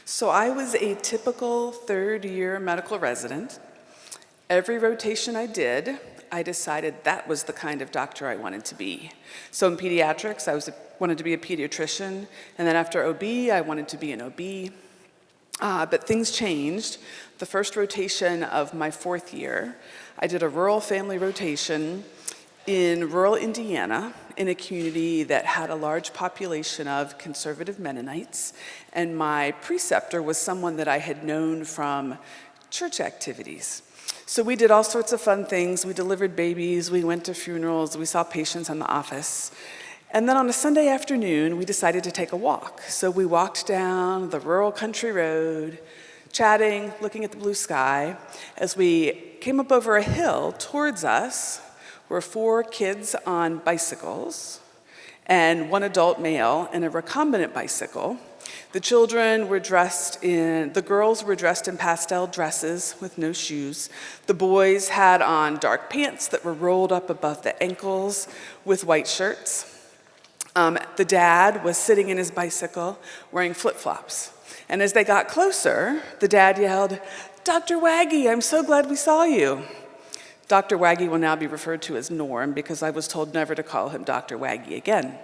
So I was a typical third-year medical resident. Every rotation I did, I decided that was the kind of doctor I wanted to be. So in pediatrics, wanted to be a pediatrician, and then after OB, I wanted to be an OB. But things changed. The first rotation of my fourth year, I did a rural family rotation in rural Indiana in a community that had a large population of conservative Mennonites, and my preceptor was someone that I had known from church activities. So we did all sorts of fun things. We delivered babies, we went to funerals, we saw patients in the office. And then on a Sunday afternoon, we decided to take a walk. So we walked down the rural country road, chatting, looking at the blue sky. As we came up over a hill towards us were 4 kids on bicycles and 1 adult male in a recombinant bicycle. The girls were dressed in pastel dresses with no shoes. The boys had on dark pants that were rolled up above the ankles with white shirts. The dad was sitting in his bicycle wearing flip-flops. And as they got closer, the dad yelled, "Dr. Waggy, I'm so glad we saw you." Dr. Waggy will now be referred to as Norm because I was told never to call him Dr. Waggy again.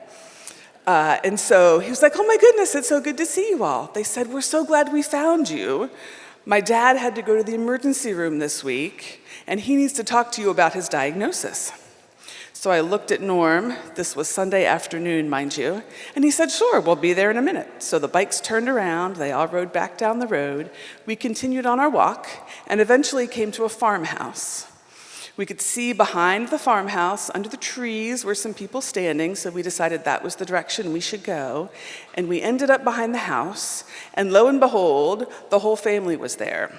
And so he was like, "Oh my goodness, it's so good to see you all." They said, "We're so glad we found you. My dad had to go to the emergency room this week, and he needs to talk to you about his diagnosis." So I looked at Norm. This was Sunday afternoon, mind you, and he said, "Sure, we'll be there in a minute." So the bikes turned around, they all rode back down the road. We continued on our walk and eventually came to a farmhouse. We could see behind the farmhouse, under the trees, were some people standing, so we decided that was the direction we should go. And we ended up behind the house, and lo and behold, the whole family was there.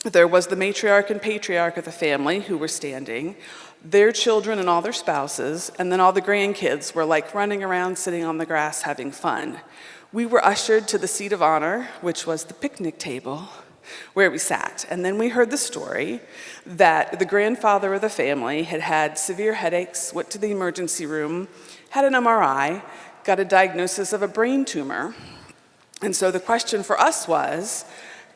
There was the matriarch and patriarch of the family who were standing, their children and all their spouses, and then all the grandkids were like running around, sitting on the grass, having fun. We were ushered to the seat of honor, which was the picnic table, where we sat. And then we heard the story that the grandfather of the family had had severe headaches, went to the emergency room, had an MRI, got a diagnosis of a brain tumor. And so the question for us was,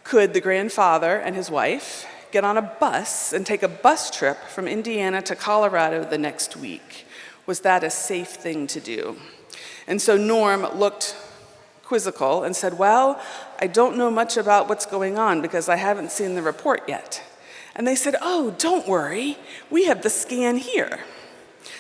could the grandfather and his wife get on a bus and take a bus trip from Indiana to Colorado the next week? Was that a safe thing to do? And so Norm looked quizzical and said, "Well, I don't know much about what's going on because I haven't seen the report yet." And they said, "Oh, don't worry, we have the scan here."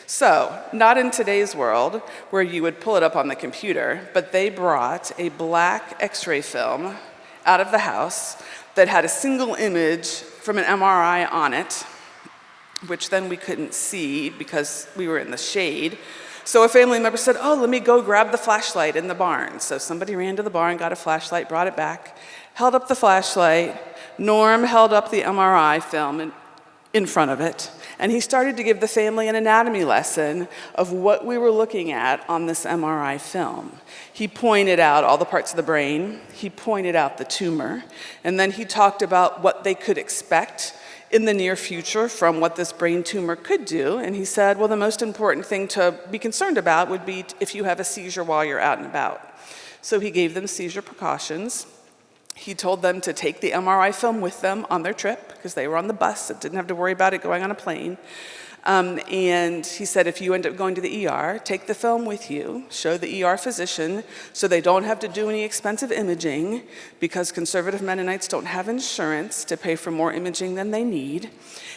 So, not in today's world where you would pull it up on the computer, but they brought a black x-ray film out of the house that had a single image from an MRI on it, which then we couldn't see because we were in the shade. So a family member said, "Oh, let me go grab the flashlight in the barn." So somebody ran to the barn, got a flashlight, brought it back, held up the flashlight. Norm held up the MRI film in front of it, and he started to give the family an anatomy lesson of what we were looking at on this MRI film. He pointed out all the parts of the brain, he pointed out the tumor, and then he talked about what they could expect in the near future from what this brain tumor could do. And he said, well, the most important thing to be concerned about would be if you have a seizure while you're out and about. So he gave them seizure precautions. He told them to take the MRI film with them on their trip because they were on the bus and didn't have to worry about it going on a plane. And he said, if you end up going to the ER, take the film with you, show the ER physician so they don't have to do any expensive imaging because conservative Mennonites don't have insurance to pay for more imaging than they need.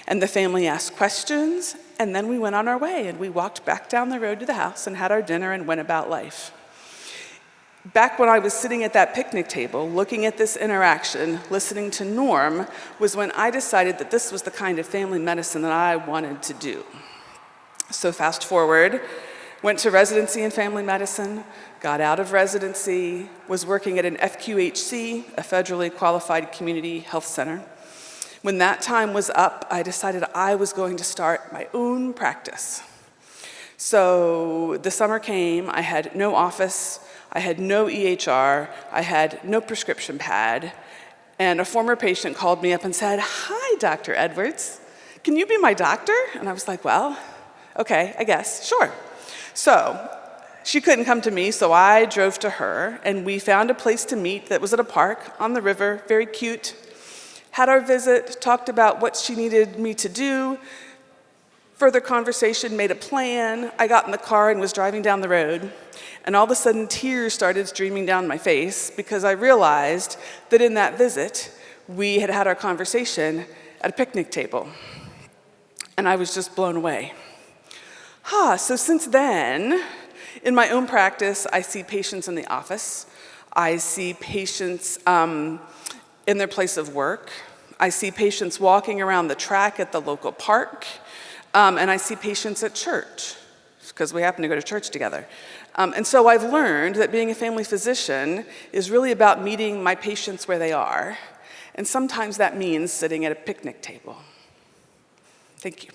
And the family asked questions, and then we went on our way and we walked back down the road to the house and had our dinner and went about life. Back when I was sitting at that picnic table, looking at this interaction, listening to Norm, was when I decided that this was the kind of family medicine that I wanted to do. So fast forward, went to residency in family medicine, got out of residency, was working at an FQHC, a federally qualified community health center. When that time was up, I decided I was going to start my own practice. So the summer came, I had no office, I had no EHR, I had no prescription pad, and a former patient called me up and said, "Hi, Dr. Edwards, can you be my doctor?" And I was like, well, okay, I guess, sure. So She couldn't come to me, so I drove to her, and we found a place to meet that was at a park on the river, very cute. Had our visit, talked about what she needed me to do. Further conversation, made a plan. I got in the car and was driving down the road, and all of a sudden tears started streaming down my face because I realized that in that visit, we had had our conversation at a picnic table. And I was just blown away. So since then, in my own practice, I see patients in the office. I see patients in their place of work. I see patients walking around the track at the local park. And I see patients at church, because we happen to go to church together. And so I've learned that being a family physician is really about meeting my patients where they are. And sometimes that means sitting at a picnic table. Thank you.